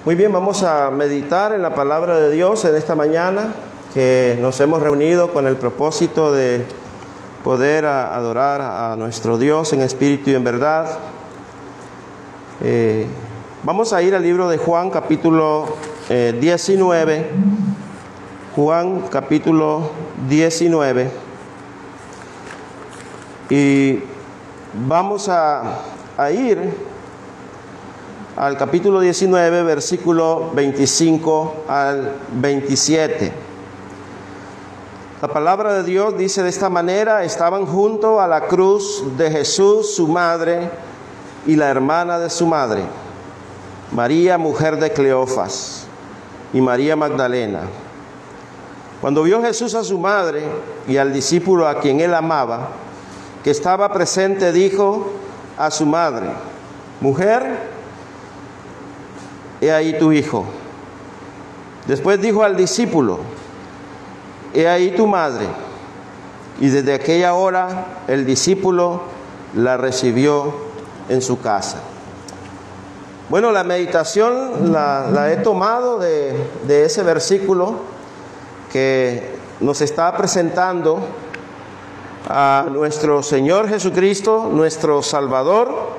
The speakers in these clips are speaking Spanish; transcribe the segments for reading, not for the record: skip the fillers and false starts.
Muy bien, vamos a meditar en la palabra de Dios en esta mañana, que nos hemos reunido con el propósito de poder adorar a nuestro Dios en espíritu y en verdad. Vamos a ir al libro de Juan, capítulo 19. Juan, capítulo 19. Y vamos a ir al capítulo 19, versículo 25 al 27. La palabra de Dios dice de esta manera: estaban junto a la cruz de Jesús su madre y la hermana de su madre, María, mujer de Cleofas, y María Magdalena. Cuando vio Jesús a su madre y al discípulo a quien él amaba, que estaba presente, dijo a su madre: mujer, he ahí tu hijo. Después dijo al discípulo: he ahí tu madre. Y desde aquella hora el discípulo la recibió en su casa. Bueno, la meditación la he tomado de ese versículo que nos está presentando a nuestro Señor Jesucristo, nuestro Salvador.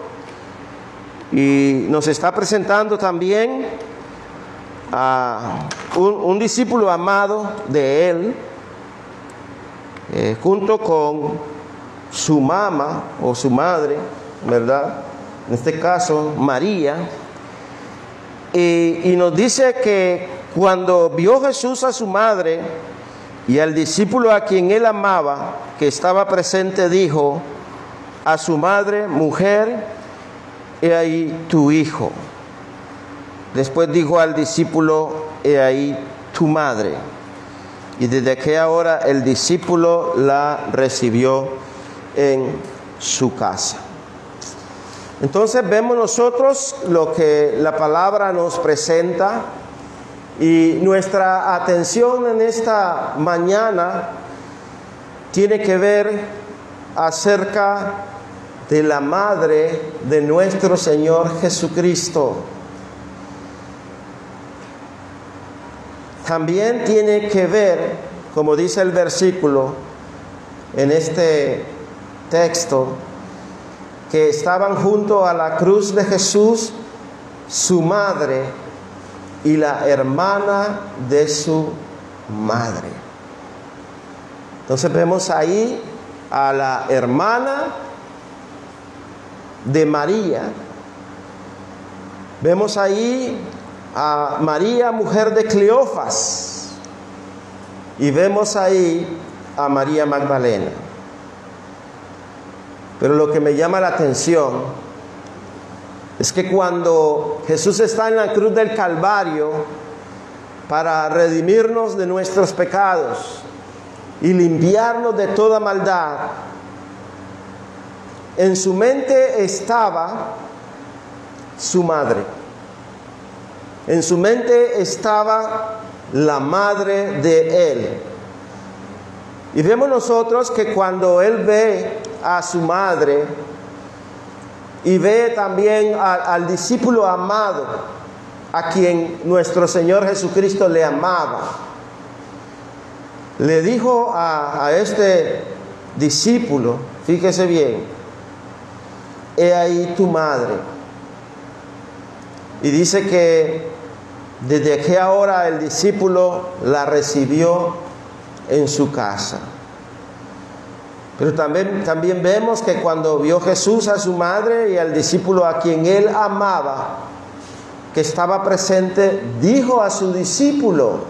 Y nos está presentando también a un discípulo amado de Él, junto con su mamá o su madre, ¿verdad? En este caso, María. Y nos dice que cuando vio Jesús a su madre y al discípulo a quien Él amaba, que estaba presente, dijo a su madre: mujer, he ahí tu hijo. Después dijo al discípulo: he ahí tu madre. Y desde aquella hora el discípulo la recibió en su casa. Entonces vemos nosotros lo que la palabra nos presenta, y nuestra atención en esta mañana tiene que ver acerca de la madre de nuestro Señor Jesucristo. También tiene que ver, como dice el versículo en este texto, que estaban junto a la cruz de Jesús su madre y la hermana de su madre. Entonces vemos ahí a la hermana de María, vemos ahí a María, mujer de Cleofas, y vemos ahí a María Magdalena. Pero lo que me llama la atención es que cuando Jesús está en la cruz del Calvario para redimirnos de nuestros pecados y limpiarnos de toda maldad, en su mente estaba su madre. En su mente estaba la madre de él. Y vemos nosotros que cuando él ve a su madre y ve también al discípulo amado, a quien nuestro Señor Jesucristo le amaba, le dijo a este discípulo, fíjese bien: he ahí tu madre. Y dice que desde aquella hora el discípulo la recibió en su casa. Pero también vemos que cuando vio Jesús a su madre y al discípulo a quien él amaba, que estaba presente, dijo a su discípulo: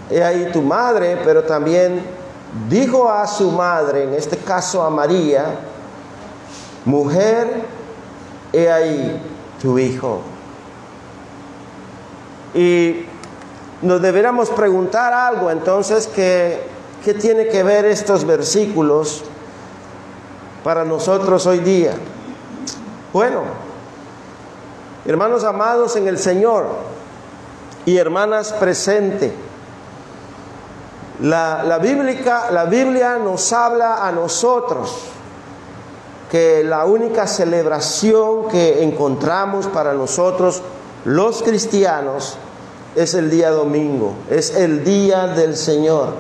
he ahí tu madre. Pero también dijo a su madre, en este caso a María: mujer, he ahí tu hijo. Y nos deberíamos preguntar algo entonces: ¿qué tiene que ver estos versículos para nosotros hoy día? Bueno, hermanos amados en el Señor y hermanas presentes, la Biblia nos habla a nosotros que la única celebración que encontramos para nosotros los cristianos es el día domingo, es el día del Señor,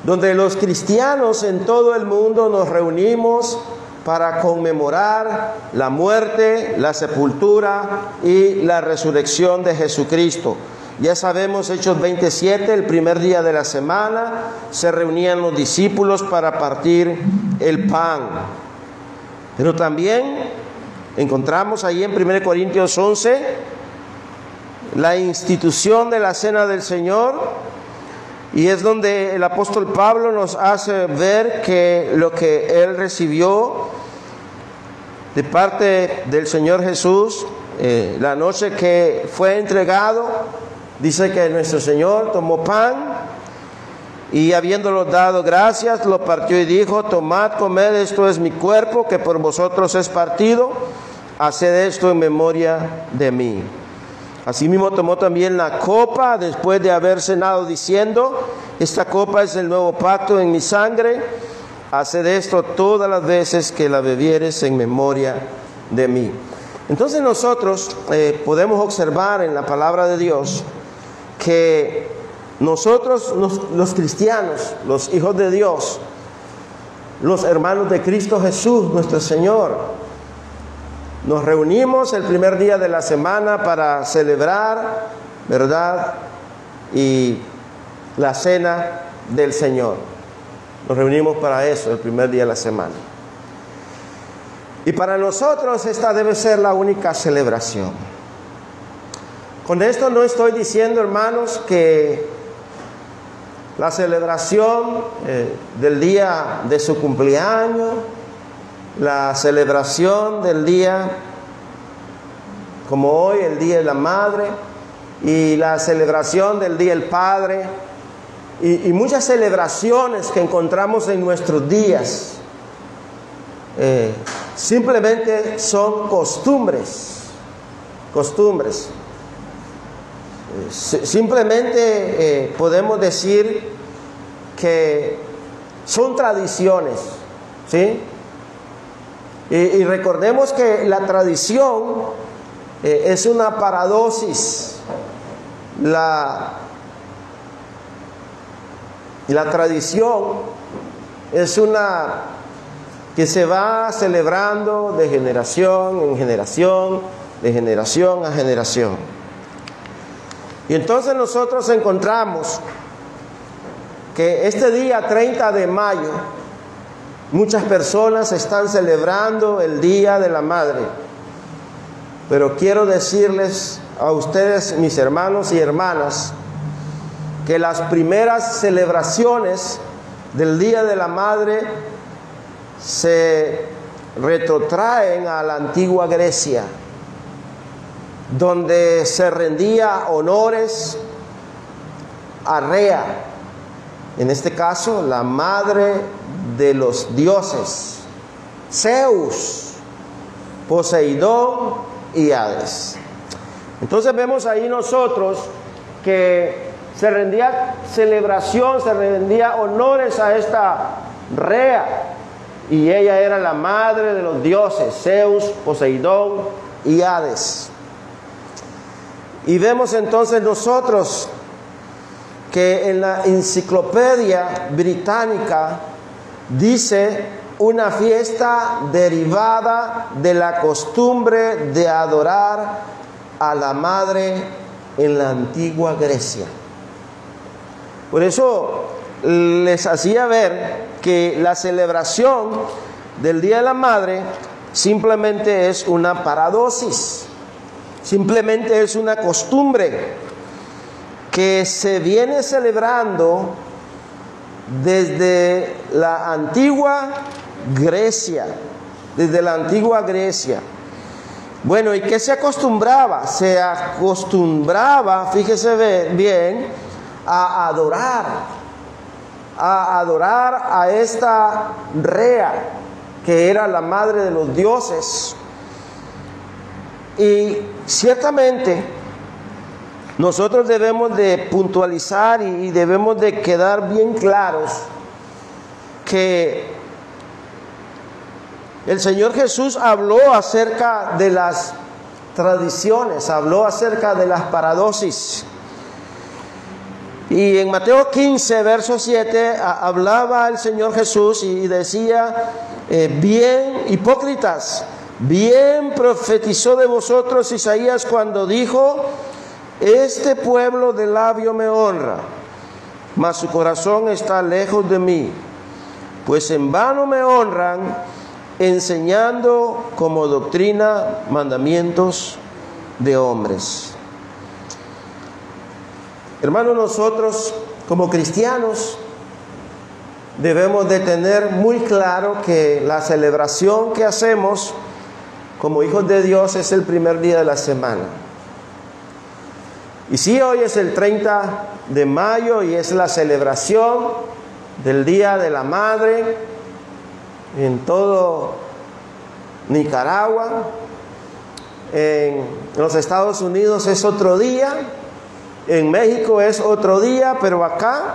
donde los cristianos en todo el mundo nos reunimos para conmemorar la muerte, la sepultura y la resurrección de Jesucristo. Ya sabemos, Hechos 27, el primer día de la semana, se reunían los discípulos para partir el pan. Pero también encontramos ahí en 1 Corintios 11 la institución de la Cena del Señor, y es donde el apóstol Pablo nos hace ver que lo que él recibió de parte del Señor Jesús, la noche que fue entregado, dice que nuestro Señor tomó pan y habiéndolo dado gracias, lo partió y dijo: tomad, comed, esto es mi cuerpo que por vosotros es partido, haced esto en memoria de mí. Asimismo tomó también la copa después de haber cenado, diciendo: esta copa es el nuevo pacto en mi sangre, haced esto todas las veces que la bebieres en memoria de mí. Entonces nosotros podemos observar en la palabra de Dios que nosotros, los cristianos, los hijos de Dios, los hermanos de Cristo Jesús, nuestro Señor, nos reunimos el primer día de la semana para celebrar, ¿verdad?, y la cena del Señor. Nos reunimos para eso el primer día de la semana. Y para nosotros esta debe ser la única celebración. Con esto no estoy diciendo, hermanos, que la celebración del día de su cumpleaños, la celebración del día como hoy, el Día de la Madre, y la celebración del Día del Padre, y muchas celebraciones que encontramos en nuestros días, simplemente son costumbres. Simplemente podemos decir que son tradiciones, ¿sí? Y recordemos que la tradición es una paradosis. La tradición es una que se va celebrando de generación en generación, de generación a generación. Y entonces nosotros encontramos que este día 30 de mayo muchas personas están celebrando el Día de la Madre. Pero quiero decirles a ustedes, mis hermanos y hermanas, que las primeras celebraciones del Día de la Madre se retrotraen a la antigua Grecia, donde se rendía honores a Rea, en este caso la madre de los dioses, Zeus, Poseidón y Hades. Entonces vemos ahí nosotros que se rendía celebración, se rendía honores a esta Rea, y ella era la madre de los dioses, Zeus, Poseidón y Hades. Y vemos entonces nosotros que en la enciclopedia británica dice una fiesta derivada de la costumbre de adorar a la madre en la antigua Grecia. Por eso les hacía ver que la celebración del Día de la Madre simplemente es una paradosis. Simplemente es una costumbre que se viene celebrando desde la antigua Grecia. Desde la antigua Grecia. Bueno, ¿y qué se acostumbraba? Se acostumbraba, fíjese bien, a adorar a esta Rea, que era la madre de los dioses. Y ciertamente nosotros debemos de puntualizar y debemos de quedar bien claros que El Señor Jesús habló acerca de las tradiciones, habló acerca de las paradosis. Y en Mateo 15, verso 7, hablaba el Señor Jesús y decía, bien hipócritas, bien profetizó de vosotros Isaías cuando dijo, este pueblo de labio me honra, mas su corazón está lejos de mí, pues en vano me honran, enseñando como doctrina mandamientos de hombres. Hermanos, nosotros como cristianos debemos de tener muy claro que la celebración que hacemos como hijos de Dios es el primer día de la semana. Y sí, hoy es el 30 de mayo y es la celebración del Día de la Madre en todo Nicaragua. En los Estados Unidos es otro día. En México es otro día, pero acá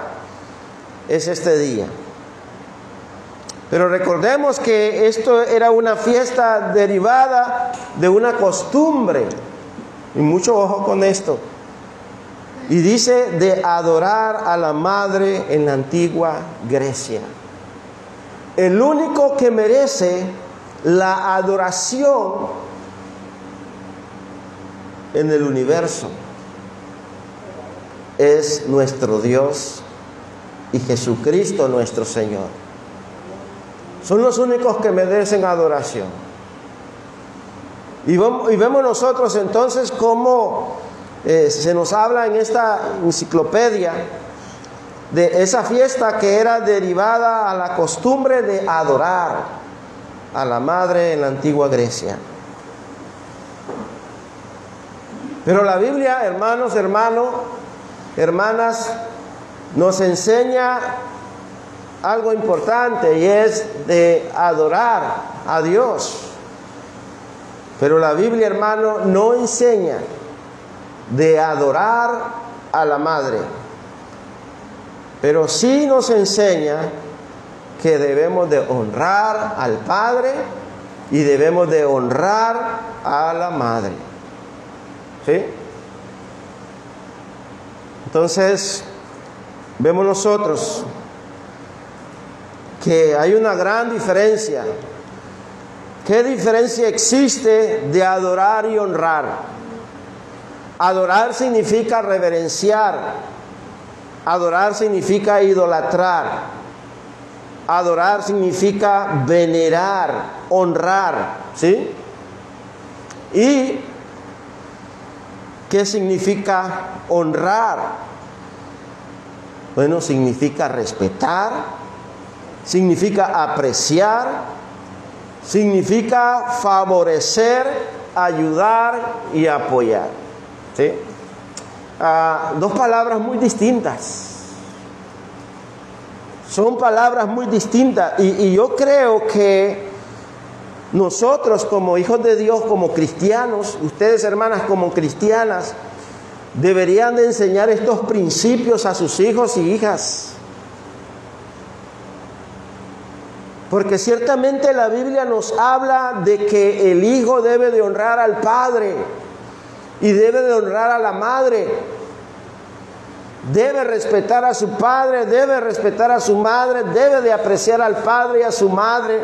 es este día. Pero recordemos que esto era una fiesta derivada de una costumbre, y mucho ojo con esto. Y dice de adorar a la madre en la antigua Grecia. El único que merece la adoración en el universo es nuestro Dios y Jesucristo nuestro Señor. Son los únicos que merecen adoración. Y vemos nosotros entonces cómo se nos habla en esta enciclopedia de esa fiesta que era derivada a la costumbre de adorar a la madre en la antigua Grecia. Pero la Biblia, hermanos, hermanas, nos enseña algo importante y es de adorar a Dios. Pero la Biblia, hermano, no enseña de adorar a la madre. Pero sí nos enseña que debemos de honrar al Padre y debemos de honrar a la madre. ¿Sí? Entonces, vemos nosotros que hay una gran diferencia. ¿Qué diferencia existe de adorar y honrar? Adorar significa reverenciar. Adorar significa idolatrar. Adorar significa venerar, honrar. ¿Sí? ¿Y qué significa honrar? Bueno, significa respetar, significa apreciar, significa favorecer, ayudar y apoyar. ¿Sí? Dos palabras muy distintas. Son palabras muy distintas. Y yo creo que nosotros como hijos de Dios, como cristianos, ustedes hermanas como cristianas, deberían de enseñar estos principios a sus hijos y hijas. Porque ciertamente la Biblia nos habla de que el hijo debe de honrar al padre y debe de honrar a la madre. Debe respetar a su padre, debe respetar a su madre, debe de apreciar al padre y a su madre,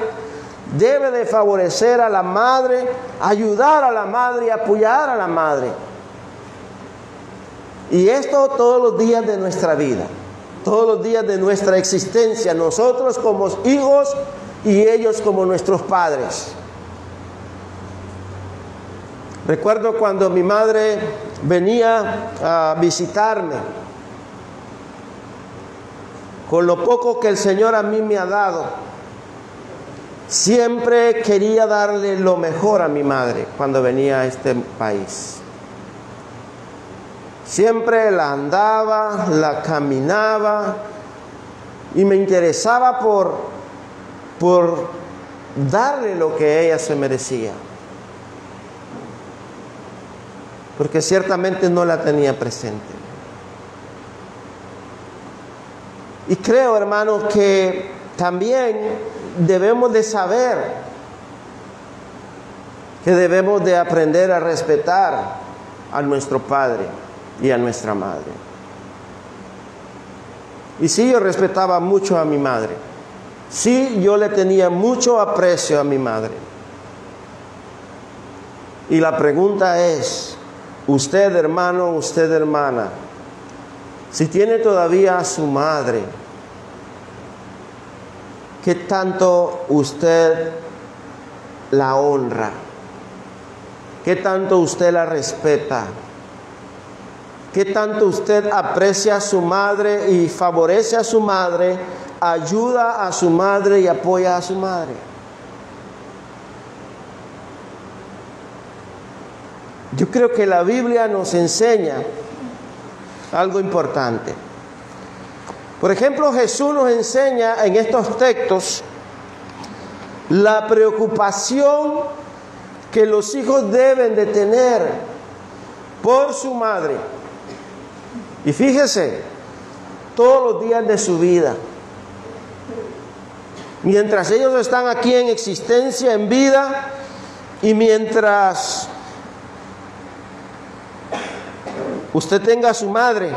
debe de favorecer a la madre, ayudar a la madre y apoyar a la madre. Y esto todos los días de nuestra vida, todos los días de nuestra existencia, nosotros como hijos y ellos como nuestros padres. Recuerdo cuando mi madre venía a visitarme, con lo poco que el Señor a mí me ha dado, siempre quería darle lo mejor a mi madre cuando venía a este país. Siempre la andaba, la caminaba y me interesaba por darle lo que ella se merecía. Porque ciertamente no la tenía presente. Y creo, hermanos, que también debemos de saber que debemos de aprender a respetar a nuestro padre y a nuestra madre. Y sí, yo respetaba mucho a mi madre. Sí, yo le tenía mucho aprecio a mi madre. Y la pregunta es, usted hermano, usted hermana, si tiene todavía a su madre, ¿qué tanto usted la honra? ¿Qué tanto usted la respeta? ¿Qué tanto usted aprecia a su madre y favorece a su madre, ayuda a su madre y apoya a su madre? Yo creo que la Biblia nos enseña algo importante. Por ejemplo, Jesús nos enseña en estos textos la preocupación que los hijos deben de tener por su madre. Y fíjese, todos los días de su vida, mientras ellos están aquí en existencia, en vida, y mientras usted tenga a su madre,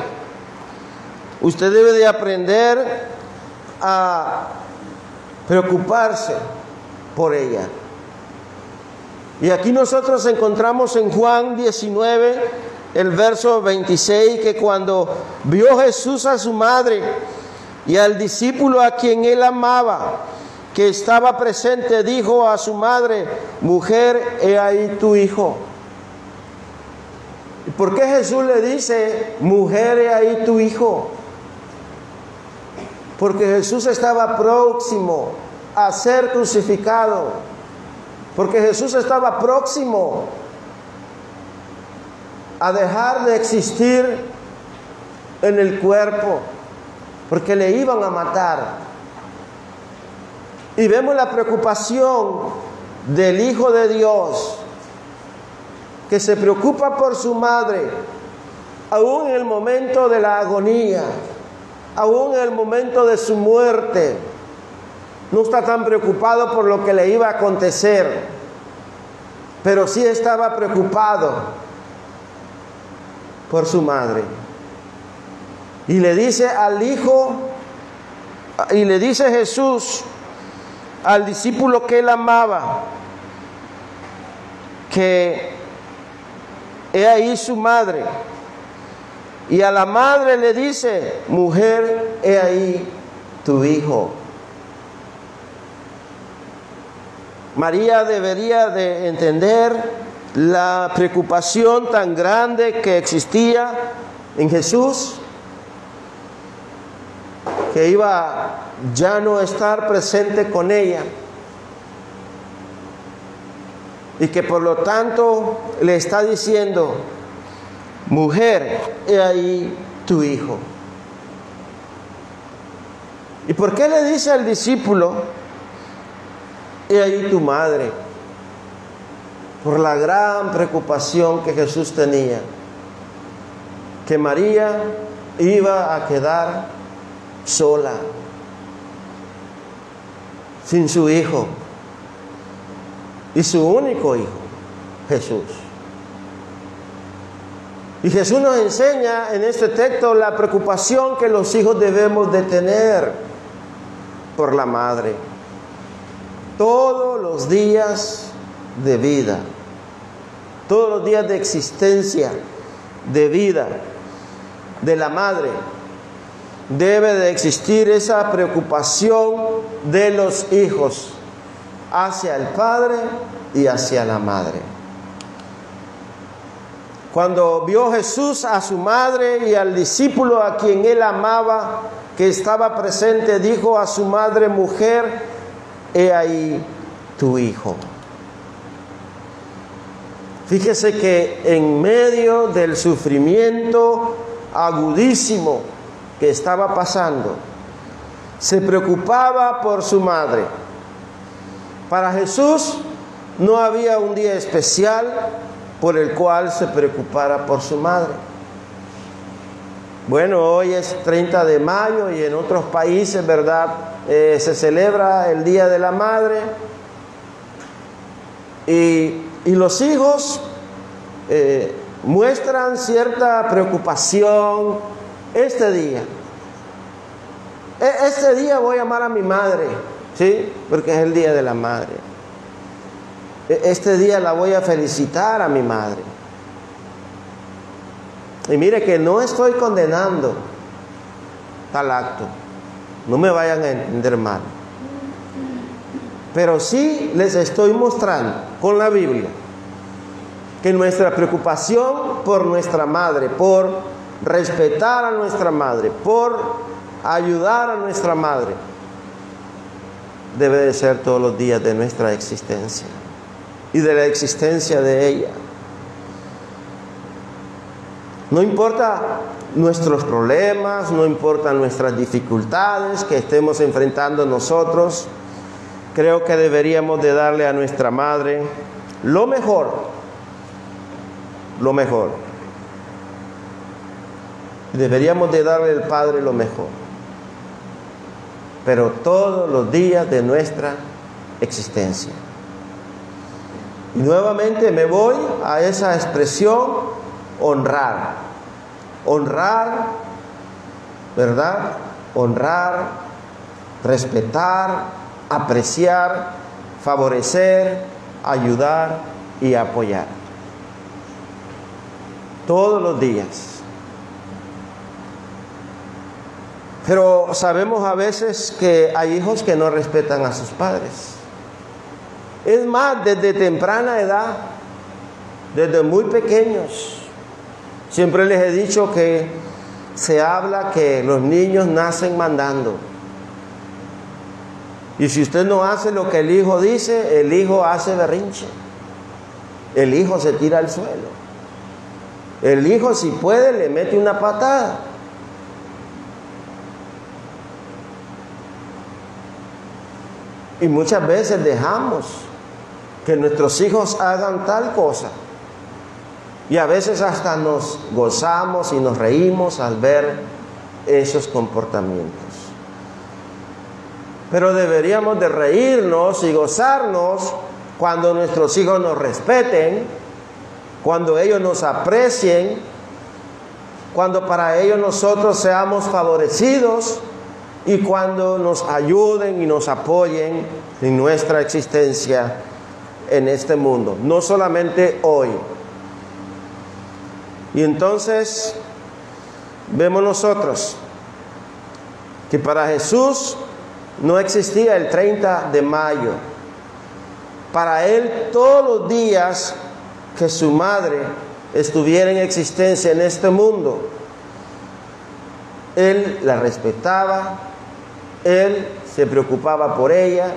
usted debe de aprender a preocuparse por ella. Y aquí nosotros encontramos en Juan 19, el verso 26, que cuando vio Jesús a su madre y al discípulo a quien él amaba, que estaba presente, dijo a su madre: mujer, he ahí tu hijo. ¿Y por qué Jesús le dice, mujer, he ahí tu hijo? Porque Jesús estaba próximo a ser crucificado. Porque Jesús estaba próximo a dejar de existir en el cuerpo, porque le iban a matar. Y vemos la preocupación del Hijo de Dios, que se preocupa por su madre, aún en el momento de la agonía, aún en el momento de su muerte. No está tan preocupado por lo que le iba a acontecer, pero sí estaba preocupado por su madre. Y le dice al hijo, y le dice Jesús al discípulo que él amaba, que he ahí su madre. Y a la madre le dice, mujer, he ahí tu hijo. María debería de entender la preocupación tan grande que existía en Jesús, que iba ya no estar presente con ella, y que por lo tanto le está diciendo, mujer, he ahí tu hijo. ¿Y por qué le dice al discípulo, he ahí tu madre? Por la gran preocupación que Jesús tenía, que María iba a quedar sola, sin su hijo, y su único hijo, Jesús. Y Jesús nos enseña en este texto la preocupación que los hijos debemos de tener por la madre, todos los días de vida, todos los días de existencia, de vida de la madre. Debe de existir esa preocupación de los hijos hacia el padre y hacia la madre. Cuando vio Jesús a su madre y al discípulo a quien él amaba, que estaba presente, dijo a su madre, mujer, he ahí tu hijo. Fíjese que en medio del sufrimiento agudísimo que estaba pasando, se preocupaba por su madre. Para Jesús no había un día especial por el cual se preocupara por su madre. Bueno, hoy es 30 de mayo y en otros países, ¿verdad? Se celebra el Día de la Madre. Y Y los hijos muestran cierta preocupación este día. Este día voy a amar a mi madre, ¿sí? Porque es el día de la madre. Este día la voy a felicitar a mi madre. Y mire que no estoy condenando tal acto. No me vayan a entender mal. Pero sí les estoy mostrando con la Biblia que nuestra preocupación por nuestra madre, por respetar a nuestra madre, por ayudar a nuestra madre, debe de ser todos los días de nuestra existencia y de la existencia de ella. No importa nuestros problemas, no importa nuestras dificultades que estemos enfrentando nosotros, creo que deberíamos de darle a nuestra madre lo mejor, lo mejor. Deberíamos de darle al Padre lo mejor, pero todos los días de nuestra existencia. Y nuevamente me voy a esa expresión, honrar. Honrar, ¿verdad? Honrar, respetar, apreciar, favorecer, ayudar y apoyar. Todos los días. Pero sabemos a veces que hay hijos que no respetan a sus padres. Es más, desde temprana edad, desde muy pequeños. Siempre les he dicho que se habla que los niños nacen mandando. Y si usted no hace lo que el hijo dice, el hijo hace berrinche. El hijo se tira al suelo. El hijo, si puede, le mete una patada. Y muchas veces dejamos que nuestros hijos hagan tal cosa. Y a veces hasta nos gozamos y nos reímos al ver esos comportamientos. Pero deberíamos de reírnos y gozarnos cuando nuestros hijos nos respeten, cuando ellos nos aprecien, cuando para ellos nosotros seamos favorecidos y cuando nos ayuden y nos apoyen en nuestra existencia en este mundo, no solamente hoy. Y entonces vemos nosotros que para Jesús no existía el 30 de mayo. Para Él todos los días que su madre estuviera en existencia en este mundo, Él la respetaba, Él se preocupaba por ella.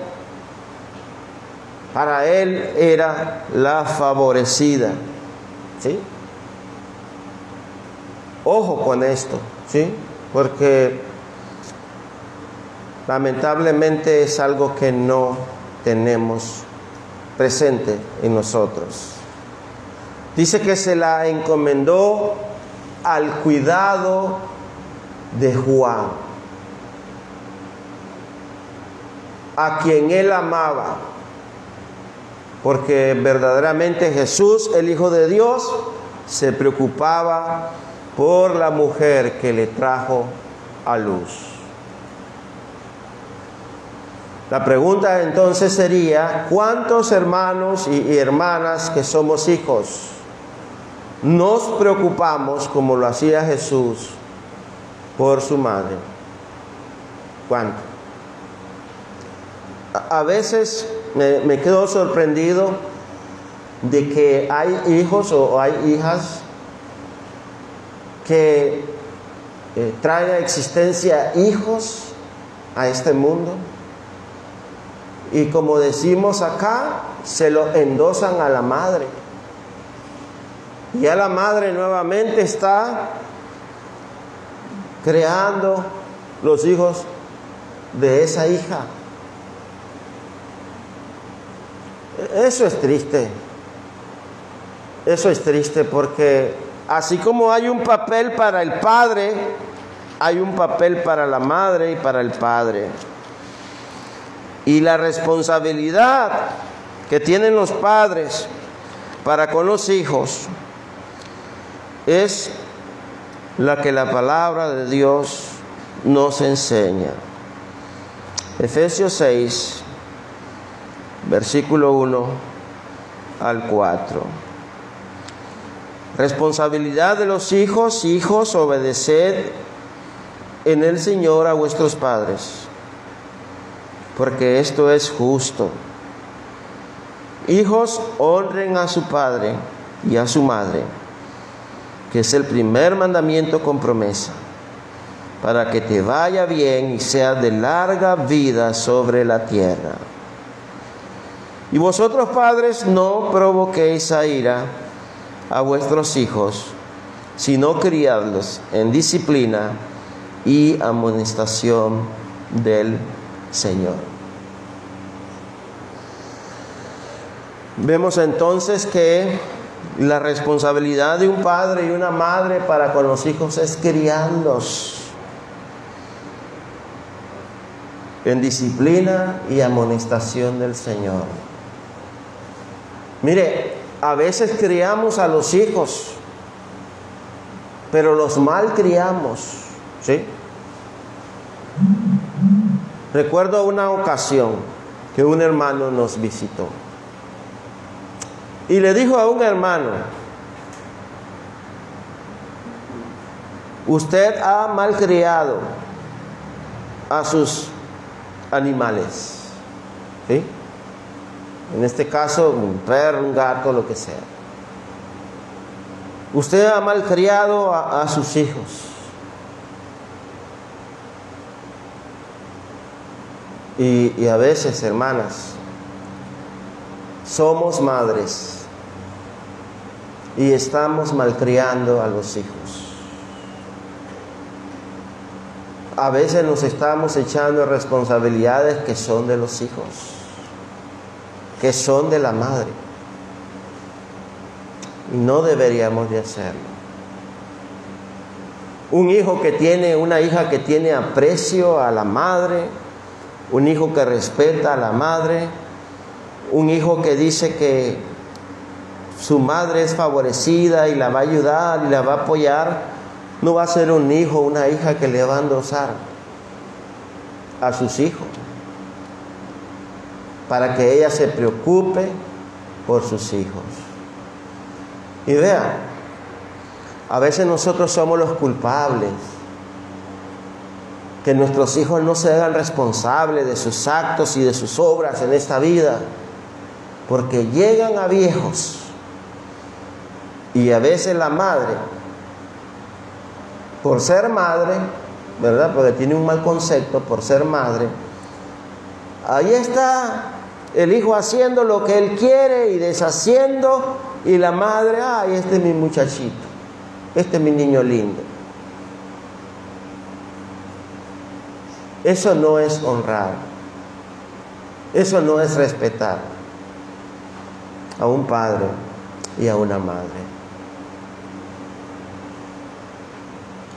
Para Él era la favorecida, ¿sí? Ojo con esto, ¿sí? Porque lamentablemente es algo que no tenemos presente en nosotros. Dice que se la encomendó al cuidado de Juan, a quien él amaba, porque verdaderamente Jesús, el Hijo de Dios, se preocupaba por la mujer que le trajo a luz. La pregunta entonces sería, ¿cuántos hermanos y hermanas que somos hijos nos preocupamos como lo hacía Jesús por su madre? ¿Cuánto? A veces me quedo sorprendido de que hay hijos o hay hijas que traen a existencia hijos a este mundo y, como decimos acá, se lo endosan a la madre. Y ya la madre nuevamente está creando los hijos de esa hija. Eso es triste. Eso es triste porque así como hay un papel para el padre, hay un papel para la madre y para el padre. Y la responsabilidad que tienen los padres para con los hijos es la que la palabra de Dios nos enseña. Efesios 6, versículo 1 al 4. Responsabilidad de los hijos. Hijos, obedeced en el Señor a vuestros padres, porque esto es justo. Hijos, honren a su padre y a su madre, que es el primer mandamiento con promesa, para que te vaya bien y seas de larga vida sobre la tierra. Y vosotros, padres, no provoquéis a ira a vuestros hijos, sino criadlos en disciplina y amonestación del Señor. Vemos entonces que la responsabilidad de un padre y una madre para con los hijos es criarlos en disciplina y amonestación del Señor. Mire, a veces criamos a los hijos, pero los mal criamos, ¿sí? Recuerdo una ocasión que un hermano nos visitó y le dijo a un hermano: usted ha malcriado a sus animales, ¿sí? En este caso, un perro, un gato, lo que sea. Usted ha malcriado a sus hijos. Y a veces, hermanas, somos madres y estamos malcriando a los hijos. A veces nos estamos echando responsabilidades que son de los hijos, que son de la madre. Y no deberíamos de hacerlo. Una hija que tiene aprecio a la madre, un hijo que respeta a la madre, un hijo que dice que su madre es favorecida y la va a ayudar y la va a apoyar, no va a ser un hijo o una hija que le va a endosar a sus hijos para que ella se preocupe por sus hijos. Y vean, a veces nosotros somos los culpables, que nuestros hijos no se hagan responsables de sus actos y de sus obras en esta vida, porque llegan a viejos y a veces la madre, por ser madre, ¿verdad? Porque tiene un mal concepto por ser madre, ahí está el hijo haciendo lo que él quiere y deshaciendo, y la madre: ay, este es mi muchachito, este es mi niño lindo. Eso no es honrar, eso no es respetar a un padre y a una madre.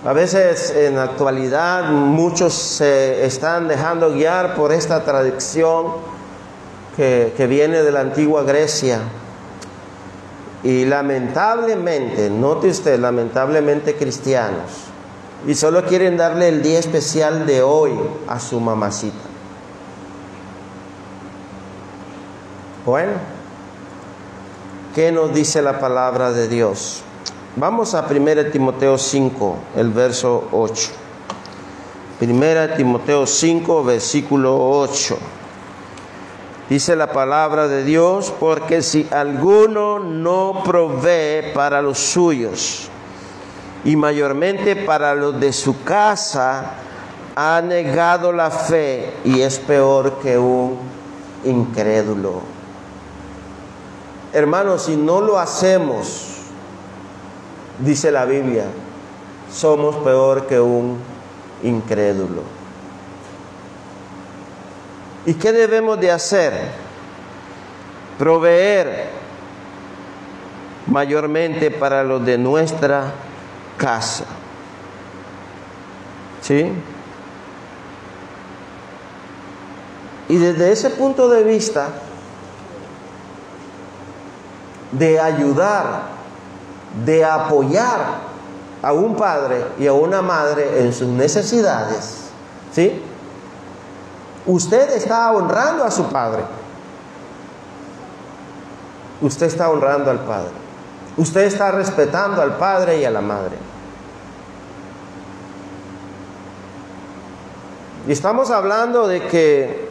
A veces en la actualidad muchos se están dejando guiar por esta tradición que viene de la antigua Grecia. Y lamentablemente, note usted, lamentablemente cristianos, y solo quieren darle el día especial de hoy a su mamacita. Bueno, ¿qué nos dice la palabra de Dios? Vamos a 1 Timoteo 5, el verso 8. 1 Timoteo 5, versículo 8. Dice la palabra de Dios: porque si alguno no provee para los suyos, y mayormente para los de su casa, ha negado la fe y es peor que un incrédulo. Hermanos, si no lo hacemos, dice la Biblia, somos peor que un incrédulo. ¿Y qué debemos de hacer? Proveer mayormente para los de nuestra casa. ¿Sí? Y desde ese punto de vista, de ayudar, de apoyar a un padre y a una madre en sus necesidades, ¿sí? Usted está honrando a su padre. Usted está honrando al padre. Usted está respetando al padre y a la madre. Y estamos hablando de que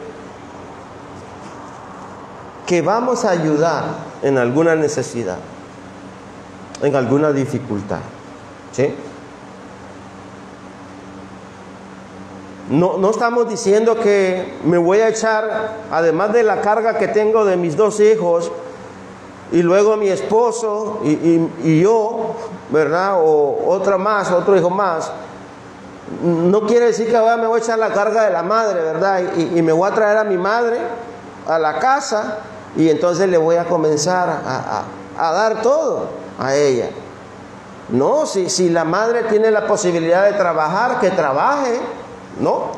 vamos a ayudar en alguna necesidad, en alguna dificultad, ¿sí? No estamos diciendo que me voy a echar, además de la carga que tengo de mis 2 hijos, y luego mi esposo y yo, ¿verdad? O otro hijo más. No quiere decir que ahora me voy a echar la carga de la madre, ¿verdad? Y me voy a traer a mi madre a la casa y entonces le voy a comenzar a dar todo a ella. No, si la madre tiene la posibilidad de trabajar, que trabaje, ¿no?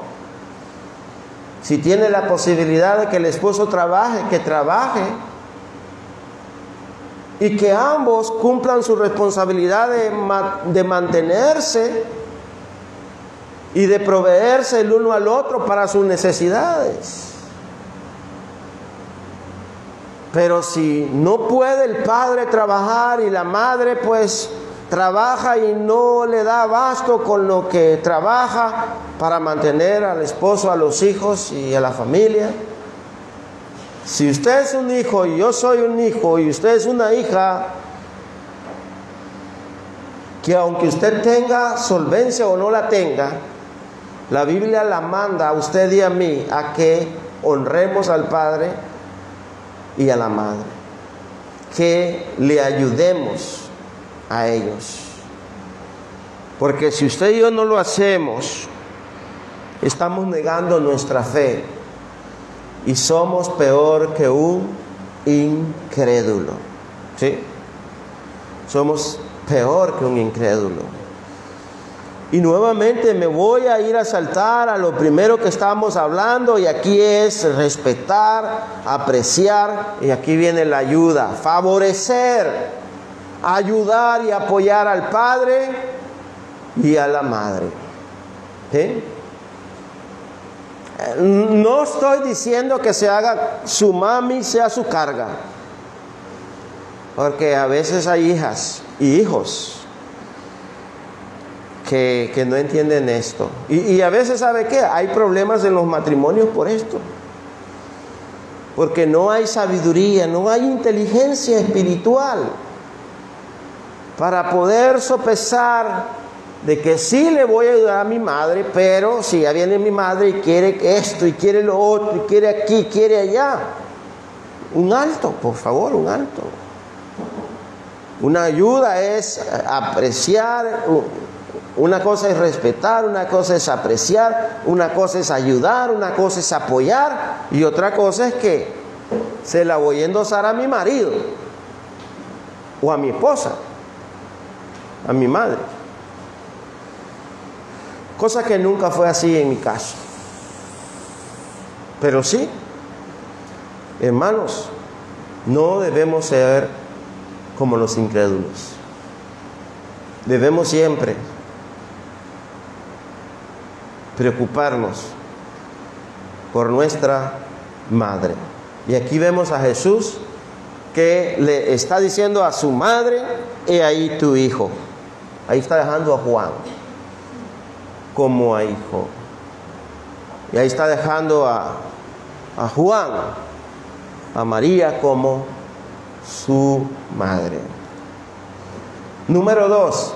Si tiene la posibilidad de que el esposo trabaje, que trabaje. Y que ambos cumplan su responsabilidad de mantenerse y de proveerse el uno al otro para sus necesidades. Pero si no puede el padre trabajar y la madre pues trabaja y no le da abasto con lo que trabaja para mantener al esposo, a los hijos y a la familia. Si usted es un hijo y yo soy un hijo y usted es una hija, que aunque usted tenga solvencia o no la tenga, la Biblia la manda a usted y a mí a que honremos al padre y a la madre, que le ayudemos a ellos. Porque si usted y yo no lo hacemos, estamos negando nuestra fe. Y somos peor que un incrédulo, ¿sí? Somos peor que un incrédulo. Y nuevamente me voy a ir a saltar a lo primero que estábamos hablando, y aquí es respetar, apreciar, y aquí viene la ayuda, favorecer, ayudar y apoyar al padre y a la madre, ¿sí? No estoy diciendo que se haga su mami sea su carga, porque a veces hay hijas y hijos que no entienden esto, y a veces, ¿sabe qué? Hay problemas en los matrimonios por esto, porque no hay sabiduría, no hay inteligencia espiritual para poder sopesar de que sí le voy a ayudar a mi madre, pero si ya viene mi madre y quiere esto, y quiere lo otro, y quiere aquí, quiere allá. Un alto, por favor, un alto. Una ayuda es apreciar, una cosa es respetar, una cosa es apreciar, una cosa es ayudar, una cosa es apoyar, y otra cosa es que se la voy a endosar a mi marido, o a mi esposa, a mi madre. Cosa que nunca fue así en mi caso. Pero sí, hermanos, no debemos ser como los incrédulos. Debemos siempre preocuparnos por nuestra madre. Y aquí vemos a Jesús que le está diciendo a su madre: he ahí tu hijo. Ahí está dejando a Juan como a hijo. Y ahí está dejando a Juan, a María como su madre. Número 2.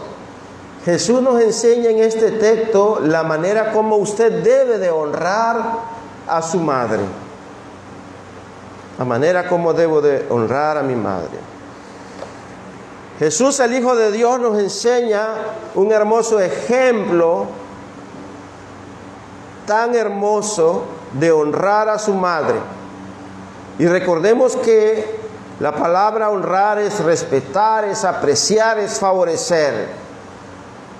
Jesús nos enseña en este texto la manera como usted debe de honrar a su madre. La manera como debo de honrar a mi madre. Jesús, el Hijo de Dios, nos enseña un hermoso ejemplo, tan hermoso, de honrar a su madre. Y recordemos que la palabra honrar es respetar, es apreciar, es favorecer.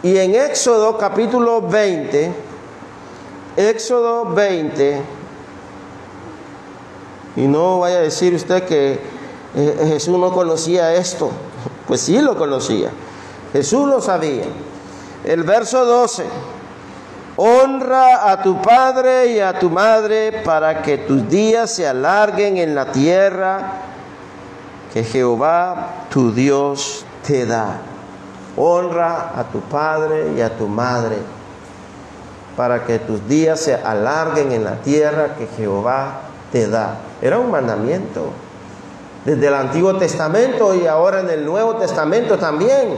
Y en Éxodo capítulo 20, y no vaya a decir usted que Jesús no conocía esto. Pues sí lo conocía. Jesús lo sabía. El verso 12. Honra a tu padre y a tu madre para que tus días se alarguen en la tierra que Jehová tu Dios te da. Honra a tu padre y a tu madre para que tus días se alarguen en la tierra que Jehová te da. Era un mandamiento. Desde el Antiguo Testamento y ahora en el Nuevo Testamento también.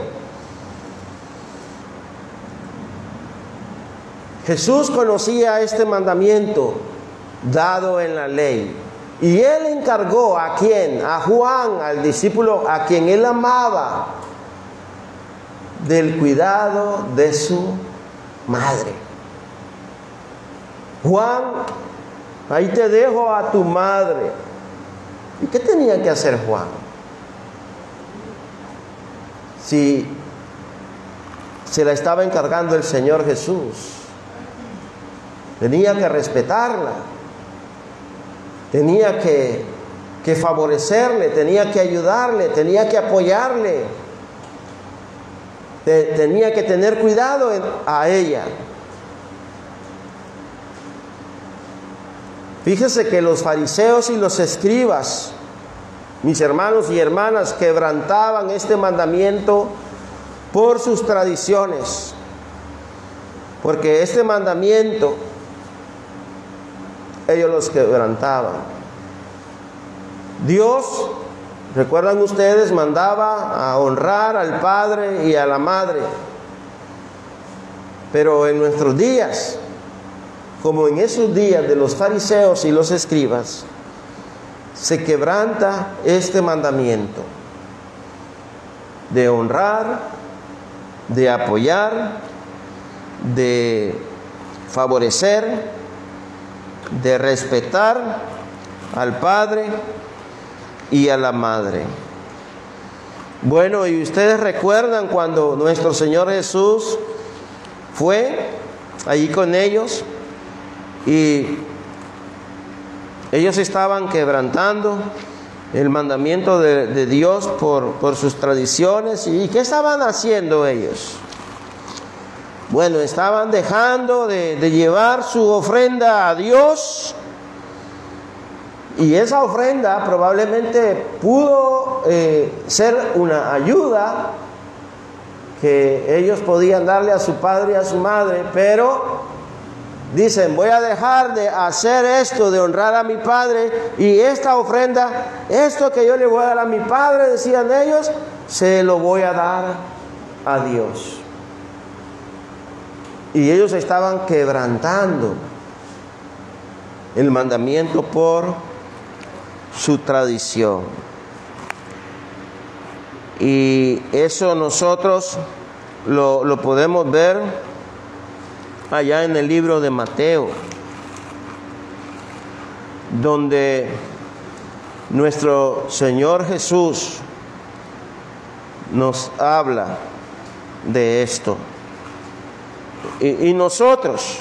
Jesús conocía este mandamiento dado en la ley. Y Él encargó ¿a quién? A Juan, al discípulo a quien Él amaba, del cuidado de su madre. Juan, ahí te dejo a tu madre. ¿Y qué tenía que hacer Juan? Si se la estaba encargando el Señor Jesús, tenía que respetarla, tenía que favorecerle, tenía que ayudarle, tenía que apoyarle, tenía que tener cuidado a ella. Fíjese que los fariseos y los escribas, mis hermanos y hermanas, quebrantaban este mandamiento por sus tradiciones. Porque este mandamiento ellos los quebrantaban. Dios, recuerdan ustedes, mandaba a honrar al padre y a la madre. Pero en nuestros días, como en esos días de los fariseos y los escribas, se quebranta este mandamiento de honrar, de apoyar, de favorecer, de respetar al padre y a la madre. Bueno, y ustedes recuerdan cuando nuestro Señor Jesús fue allí con ellos y ellos estaban quebrantando el mandamiento de Dios por sus tradiciones. ¿Y qué estaban haciendo ellos? Bueno, estaban dejando de llevar su ofrenda a Dios, y esa ofrenda probablemente pudo ser una ayuda que ellos podían darle a su padre y a su madre, pero dicen, voy a dejar de hacer esto, de honrar a mi padre, y esta ofrenda, esto que yo le voy a dar a mi padre, decían ellos, se lo voy a dar a Dios. Y ellos estaban quebrantando el mandamiento por su tradición. Y eso nosotros lo podemos ver allá en el libro de Mateo, donde nuestro Señor Jesús nos habla de esto. Y nosotros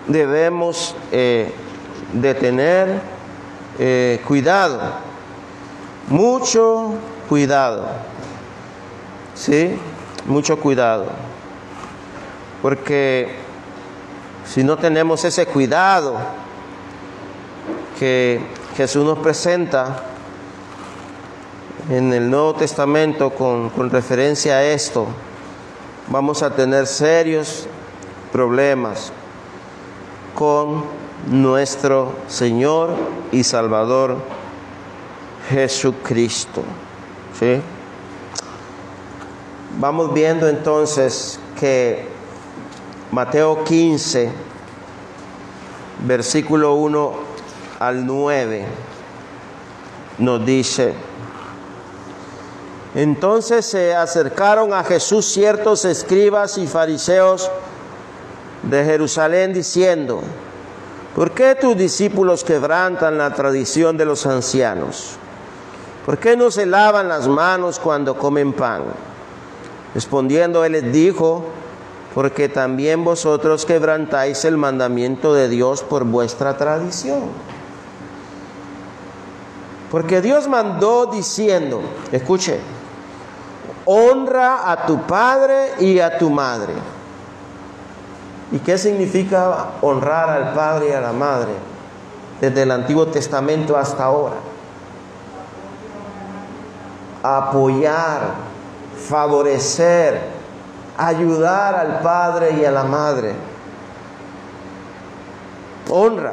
debemos de tener cuidado, mucho cuidado, ¿sí? Mucho cuidado, porque si no tenemos ese cuidado que Jesús nos presenta en el Nuevo Testamento con referencia a esto, vamos a tener serios problemas con nuestro Señor y Salvador Jesucristo. ¿Sí? Vamos viendo entonces que Mateo 15, versículo 1 al 9, nos dice: entonces se acercaron a Jesús ciertos escribas y fariseos de Jerusalén diciendo: ¿por qué tus discípulos quebrantan la tradición de los ancianos? ¿Por qué no se lavan las manos cuando comen pan? Respondiendo él les dijo: porque también vosotros quebrantáis el mandamiento de Dios por vuestra tradición. Porque Dios mandó diciendo, escuche, honra a tu padre y a tu madre. ¿Y qué significa honrar al padre y a la madre? Desde el Antiguo Testamento hasta ahora. Apoyar, favorecer, ayudar al padre y a la madre. Honra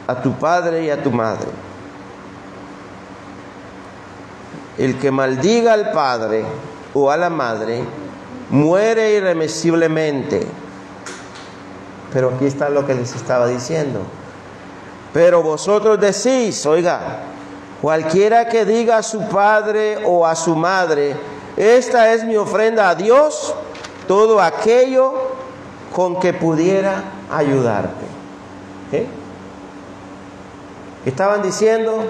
a tu padre y a tu madre. El que maldiga al padre o a la madre muere irremisiblemente. Pero aquí está lo que les estaba diciendo. Pero vosotros decís, oiga, cualquiera que diga a su padre o a su madre, esta es mi ofrenda a Dios, todo aquello con que pudiera ayudarte. ¿Sí? Estaban diciendo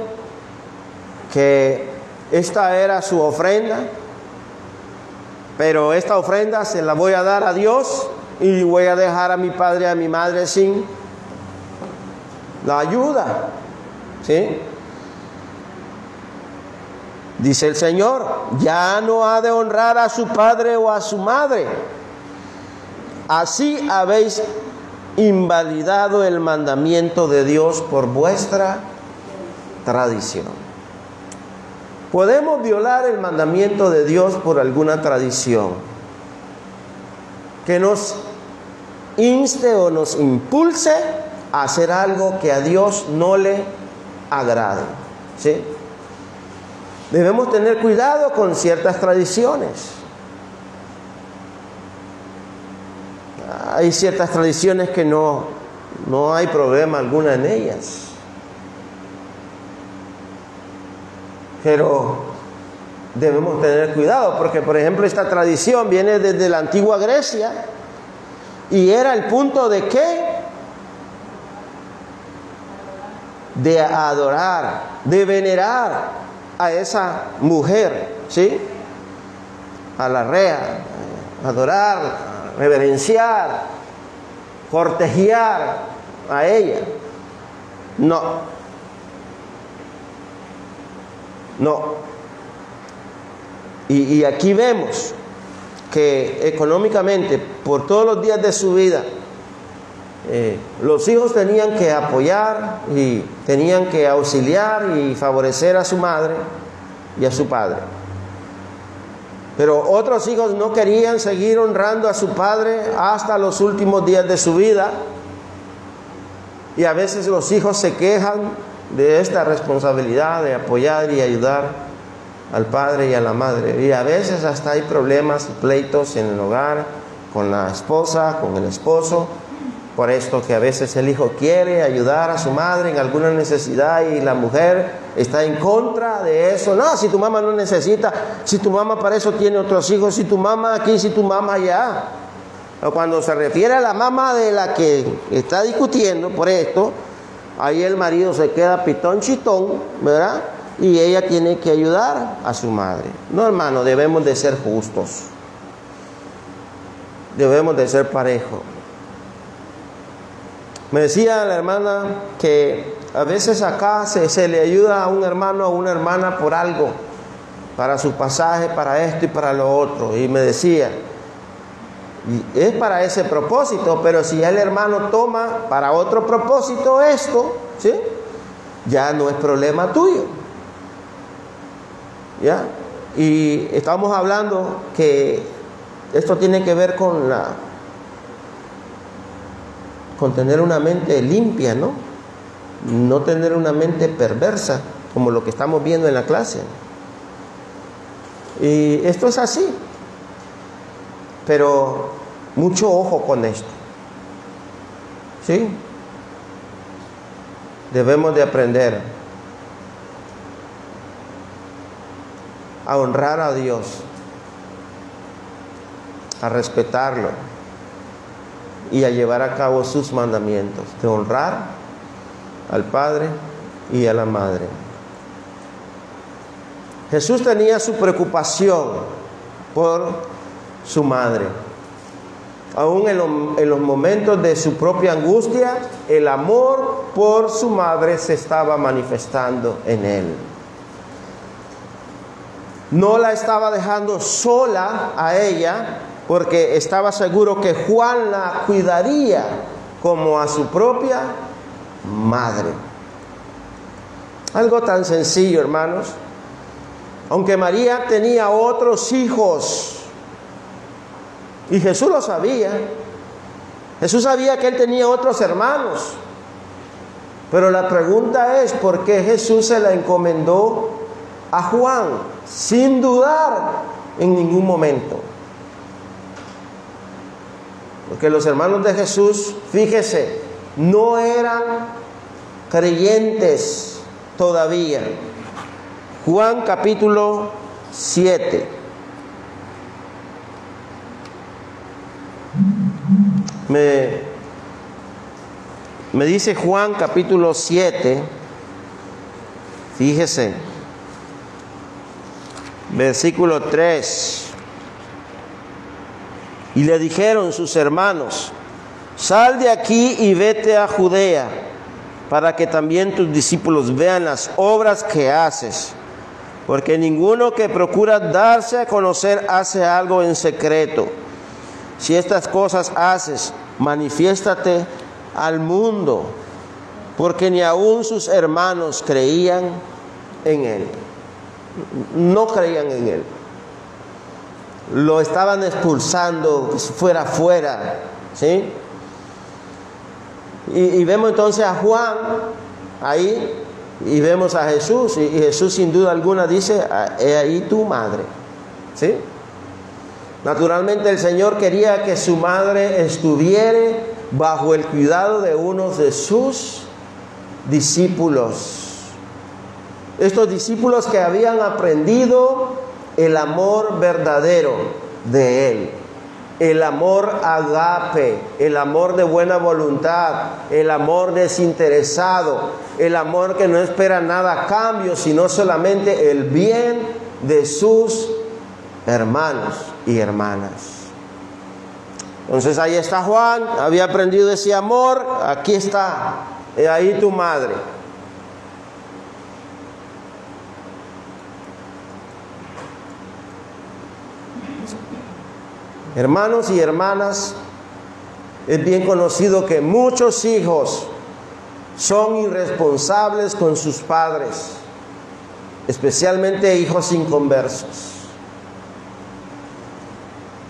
que esta era su ofrenda, pero esta ofrenda se la voy a dar a Dios y voy a dejar a mi padre y a mi madre sin la ayuda. ¿Sí? Dice el Señor, ya no ha de honrar a su padre o a su madre. Así habéis invalidado el mandamiento de Dios por vuestra tradición. Podemos violar el mandamiento de Dios por alguna tradición que nos inste o nos impulse a hacer algo que a Dios no le agrade. ¿Sí? Debemos tener cuidado con ciertas tradiciones. Hay ciertas tradiciones que no hay problema alguno en ellas. Pero debemos tener cuidado porque, por ejemplo, esta tradición viene desde la antigua Grecia y era el punto de ¿qué? De adorar, de venerar a esa mujer, ¿sí? A la rea, adorar, reverenciar, cortejar a ella. No. Y aquí vemos que económicamente, por todos los días de su vida, los hijos tenían que apoyar y tenían que auxiliar y favorecer a su madre y a su padre. Pero otros hijos no querían seguir honrando a su padre hasta los últimos días de su vida. Y a veces los hijos se quejan de esta responsabilidad de apoyar y ayudar al padre y a la madre. Y a veces hasta hay problemas y pleitos en el hogar, con la esposa, con el esposo. Por esto que a veces el hijo quiere ayudar a su madre en alguna necesidad y la mujer está en contra de eso. No, si tu mamá no necesita, si tu mamá para eso tiene otros hijos, si tu mamá aquí, si tu mamá allá. O cuando se refiere a la mamá de la que está discutiendo por esto, ahí el marido se queda pitón chitón, ¿verdad? Y ella tiene que ayudar a su madre. No, hermano, debemos de ser justos. Debemos de ser parejos. Me decía la hermana que a veces acá se le ayuda a un hermano o a una hermana por algo, para su pasaje, para esto y para lo otro. Y me decía, y es para ese propósito, pero si el hermano toma para otro propósito esto, ¿sí? Ya no es problema tuyo. ¿Ya? Y estamos hablando que esto tiene que ver con tener una mente limpia, ¿no? No tener una mente perversa, como lo que estamos viendo en la clase. Y esto es así. Pero mucho ojo con esto. ¿Sí? Debemos de aprender a honrar a Dios, a respetarlo y a llevar a cabo sus mandamientos, de honrar al Padre y a la Madre. Jesús tenía su preocupación por su madre. Aún en los momentos de su propia angustia, el amor por su madre se estaba manifestando en él. No la estaba dejando sola a ella, porque estaba seguro que Juan la cuidaría como a su propia madre. Algo tan sencillo, hermanos. Aunque María tenía otros hijos, y Jesús lo sabía. Jesús sabía que él tenía otros hermanos. Pero la pregunta es, ¿por qué Jesús se la encomendó a Juan sin dudar en ningún momento? Porque los hermanos de Jesús, fíjese, no eran creyentes todavía. Juan capítulo 7. Me dice Juan capítulo 7, fíjese, versículo 3. Y le dijeron sus hermanos: sal de aquí y vete a Judea, para que también tus discípulos vean las obras que haces. Porque ninguno que procura darse a conocer hace algo en secreto. Si estas cosas haces, manifiéstate al mundo, porque ni aun sus hermanos creían en él. No creían en él. Lo estaban expulsando, que fuera fuera, ¿sí? Y vemos entonces a Juan ahí, y vemos a Jesús, y Jesús sin duda alguna dice: he ahí tu madre, ¿sí? Naturalmente el Señor quería que su madre estuviera bajo el cuidado de uno de sus discípulos. Estos discípulos que habían aprendido el amor verdadero de Él, el amor agape, el amor de buena voluntad, el amor desinteresado, el amor que no espera nada a cambio, sino solamente el bien de sus hermanos y hermanas. Entonces ahí está Juan, había aprendido ese amor, aquí está, he ahí tu madre. Hermanos y hermanas, es bien conocido que muchos hijos son irresponsables con sus padres, especialmente hijos inconversos.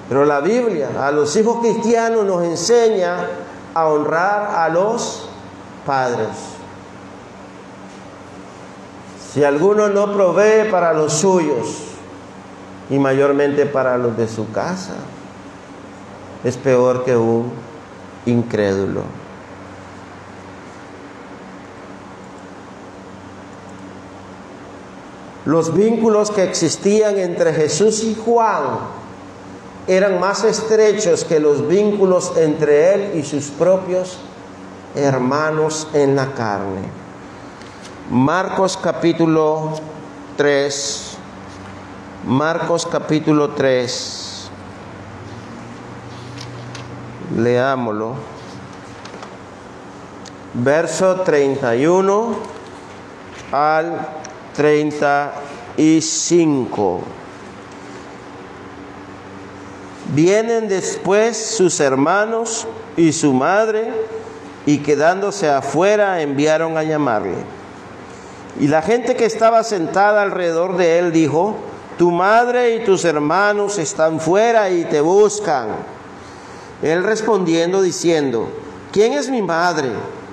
Pero la Biblia a los hijos cristianos nos enseña a honrar a los padres. Si alguno no provee para los suyos, y mayormente para los de su casa, es peor que un incrédulo. Los vínculos que existían entre Jesús y Juan eran más estrechos que los vínculos entre él y sus propios hermanos en la carne. Marcos capítulo 3. Marcos capítulo 3. Leámoslo. Verso 31 al 35. Vienen después sus hermanos y su madre, y quedándose afuera enviaron a llamarle. Y la gente que estaba sentada alrededor de él dijo: tu madre y tus hermanos están fuera y te buscan. Él respondiendo diciendo: ¿quién es mi madre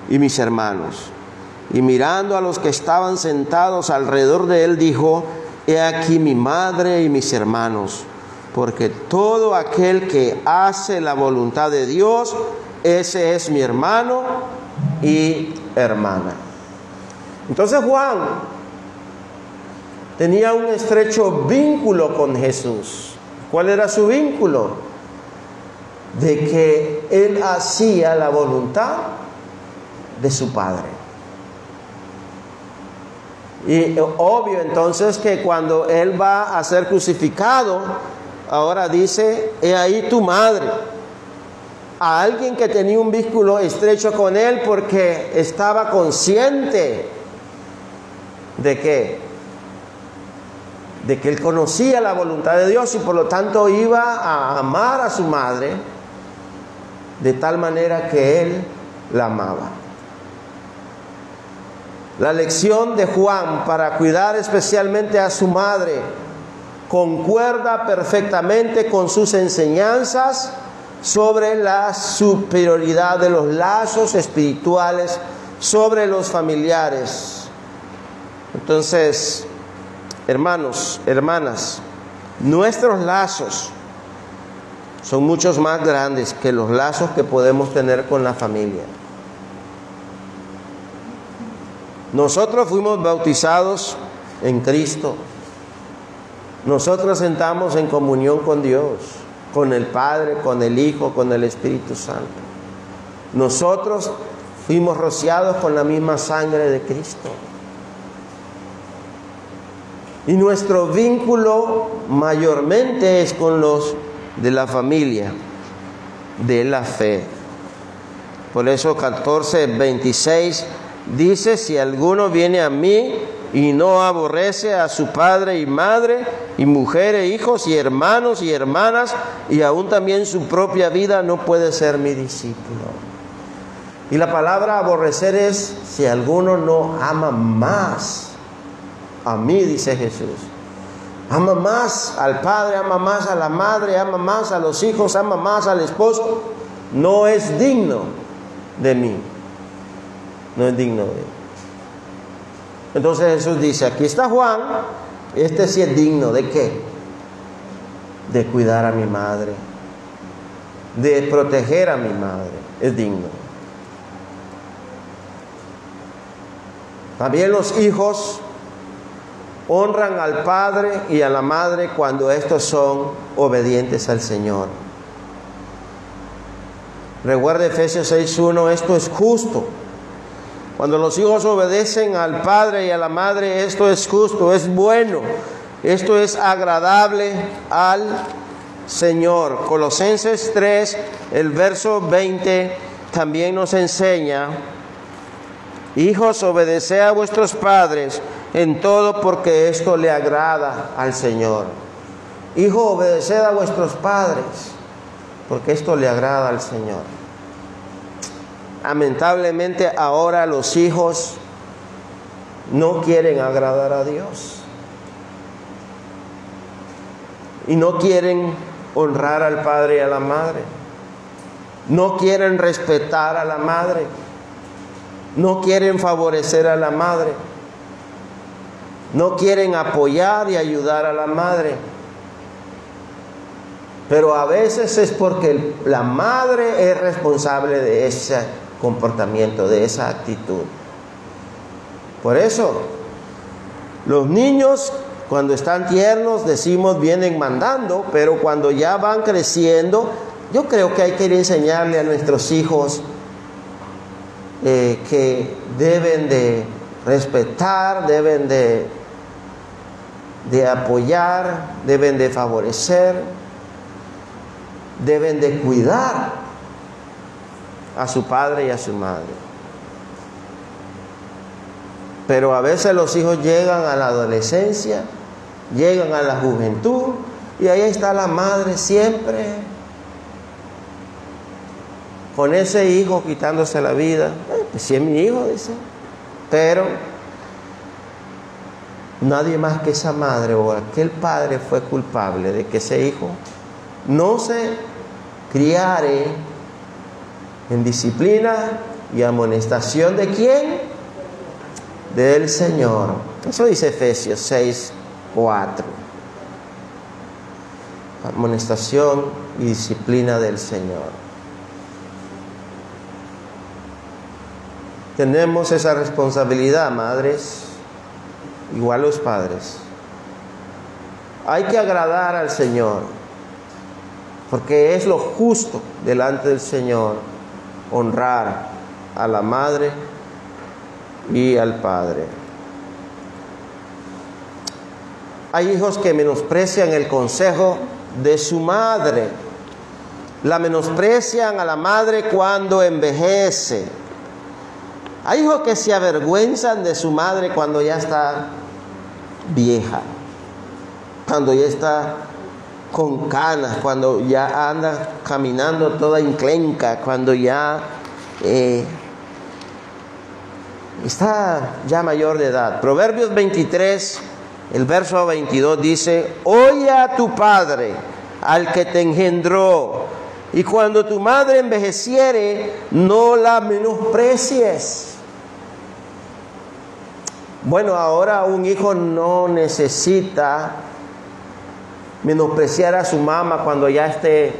y mis hermanos? Y mirando a los que estaban sentados alrededor de él dijo: he aquí mi madre y mis hermanos. Porque todo aquel que hace la voluntad de Dios, ese es mi hermano y hermana. Entonces Juan tenía un estrecho vínculo con Jesús. ¿Cuál era su vínculo? De que él hacía la voluntad de su Padre. Y obvio entonces que cuando él va a ser crucificado, ahora dice: he ahí tu madre. a alguien que tenía un vínculo estrecho con él porque estaba consciente de que él conocía la voluntad de Dios y por lo tanto iba a amar a su madre de tal manera que él la amaba. La lección de Juan para cuidar especialmente a su madre concuerda perfectamente con sus enseñanzas sobre la superioridad de los lazos espirituales sobre los familiares. Entonces, hermanos, hermanas, nuestros lazos son muchos más grandes que los lazos que podemos tener con la familia. Nosotros fuimos bautizados en Cristo. Nosotros entramos en comunión con Dios, con el Padre, con el Hijo, con el Espíritu Santo. Nosotros fuimos rociados con la misma sangre de Cristo. Y nuestro vínculo mayormente es con los de la familia, de la fe. Por eso 14:26 dice: si alguno viene a mí y no aborrece a su padre y madre, y mujer e hijos, y hermanos y hermanas, y aún también su propia vida, no puede ser mi discípulo. Y la palabra aborrecer es si alguno no ama más a mí, dice Jesús. Ama más al padre, ama más a la madre, ama más a los hijos, ama más al esposo. No es digno de mí. No es digno de mí. Entonces Jesús dice, aquí está Juan, este sí es digno. ¿De qué? De cuidar a mi madre, de proteger a mi madre. Es digno. También los hijos honran al padre y a la madre cuando estos son obedientes al Señor. Recuerda Efesios 6:1, esto es justo. Cuando los hijos obedecen al padre y a la madre, esto es justo, es bueno, esto es agradable al Señor. Colosenses 3, el verso 20, también nos enseña: hijos, obedeced a vuestros padres en todo, porque esto le agrada al Señor. Hijo, obedeced a vuestros padres, porque esto le agrada al Señor. Lamentablemente ahora los hijos no quieren agradar a Dios y no quieren honrar al padre y a la madre, no quieren respetar a la madre, no quieren favorecer a la madre, no quieren apoyar y ayudar a la madre. Pero a veces es porque la madre es responsable de ese comportamiento, de esa actitud. Por eso, los niños cuando están tiernos decimos vienen mandando, pero cuando ya van creciendo, yo creo que hay que enseñarle a nuestros hijos que deben de respetar, deben de apoyar, deben de favorecer, deben de cuidar a su padre y a su madre. Pero a veces los hijos llegan a la adolescencia, llegan a la juventud, y ahí está la madre siempre con ese hijo quitándose la vida. Pues sí es mi hijo, dice, pero nadie más que esa madre o aquel padre fue culpable de que ese hijo no se criare en disciplina y amonestación. ¿De quién? Del Señor. Eso dice Efesios 6:4. Amonestación y disciplina del Señor. Tenemos esa responsabilidad, madres, igual los padres. Hay que agradar al Señor, porque es lo justo delante del Señor honrar a la madre y al padre. Hay hijos que menosprecian el consejo de su madre La menosprecian a la madre cuando envejece. Hay hijos que se avergüenzan de su madre cuando ya está vieja, cuando ya está con canas, cuando ya anda caminando toda enclenca, cuando ya está ya mayor de edad. Proverbios 23, el verso 22 dice: oye a tu padre, al que te engendró, y cuando tu madre envejeciere, no la menosprecies. Bueno, ahora un hijo no necesita menospreciar a su mamá cuando ya esté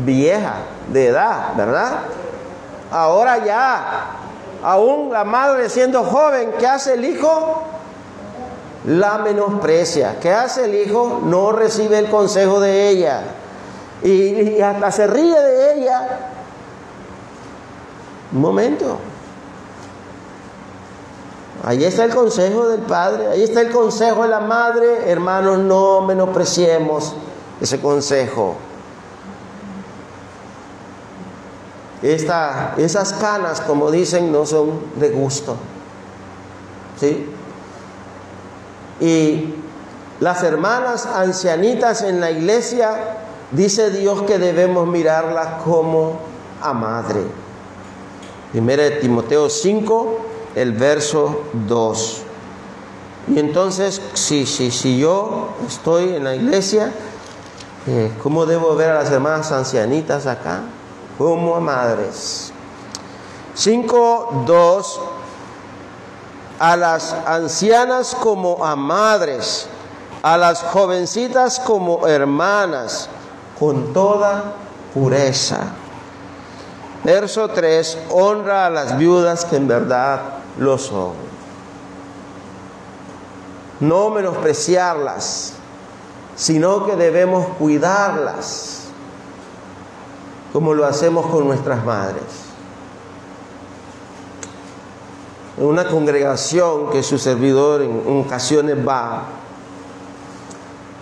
vieja de edad, ¿verdad? Ahora ya, aún la madre siendo joven, ¿qué hace el hijo? La menosprecia. ¿Qué hace el hijo? No recibe el consejo de ella. Y hasta se ríe de ella. Un momento. Ahí está el consejo del padre, ahí está el consejo de la madre. Hermanos, no menospreciemos ese consejo. Esas canas, como dicen, no son de gusto, ¿sí? Y las hermanas ancianitas en la iglesia, dice Dios que debemos mirarlas como a madre. 1 Timoteo 5, el verso 2. Y entonces, si yo estoy en la iglesia, ¿cómo debo ver a las hermanas ancianitas acá? Como a madres. 5:2. A las ancianas como a madres, a las jovencitas como hermanas, con toda pureza. Verso 3. Honra a las viudas que en verdad lo son. No menospreciarlas, sino que debemos cuidarlas, como lo hacemos con nuestras madres. En una congregación que su servidor en ocasiones va,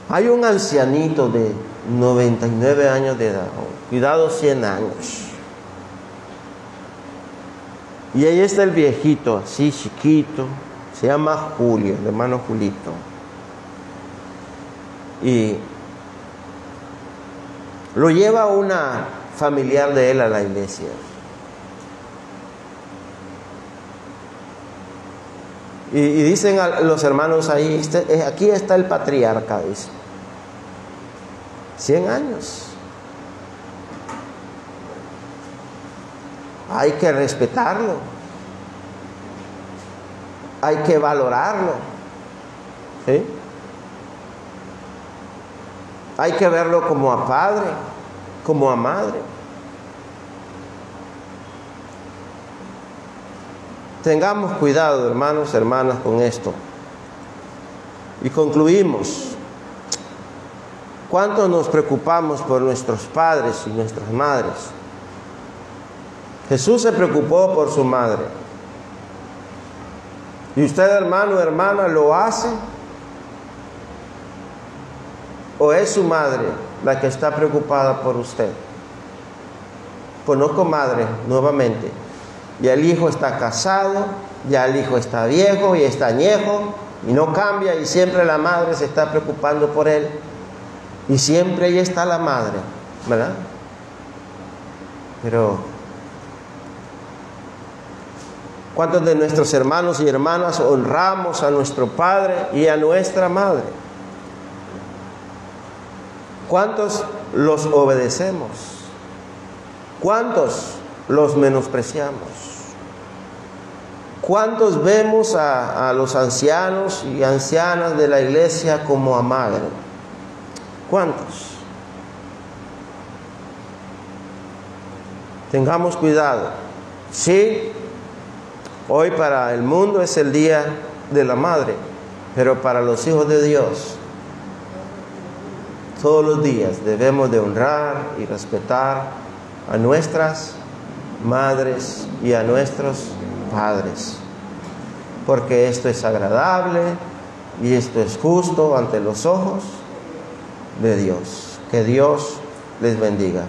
hay un ancianito de 99 años de edad, cuidado 100 años. Y ahí está el viejito, así chiquito, se llama Julio, el hermano Julito. Y lo lleva una familiar de él a la iglesia. Y dicen a los hermanos ahí, aquí está el patriarca, dice. 100 años. Hay que respetarlo. Hay que valorarlo. ¿Sí? Hay que verlo como a padre, como a madre. Tengamos cuidado, hermanos, hermanas, con esto. Y concluimos. ¿Cuánto nos preocupamos por nuestros padres y nuestras madres? Jesús se preocupó por su madre. ¿Y usted, hermano, hermana, lo hace? ¿O es su madre la que está preocupada por usted? Conozco madre, nuevamente. Ya el hijo está casado, ya el hijo está viejo y está añejo, y no cambia, y siempre la madre se está preocupando por él. Y siempre ahí está la madre, ¿verdad? Pero ¿cuántos de nuestros hermanos y hermanas honramos a nuestro padre y a nuestra madre? ¿Cuántos los obedecemos? ¿Cuántos los menospreciamos? ¿Cuántos vemos a los ancianos y ancianas de la iglesia como a madre? ¿Cuántos? Tengamos cuidado. Sí, hoy para el mundo es el día de la madre, pero para los hijos de Dios, todos los días debemos de honrar y respetar a nuestras madres y a nuestros padres, porque esto es agradable y esto es justo ante los ojos de Dios. Que Dios les bendiga.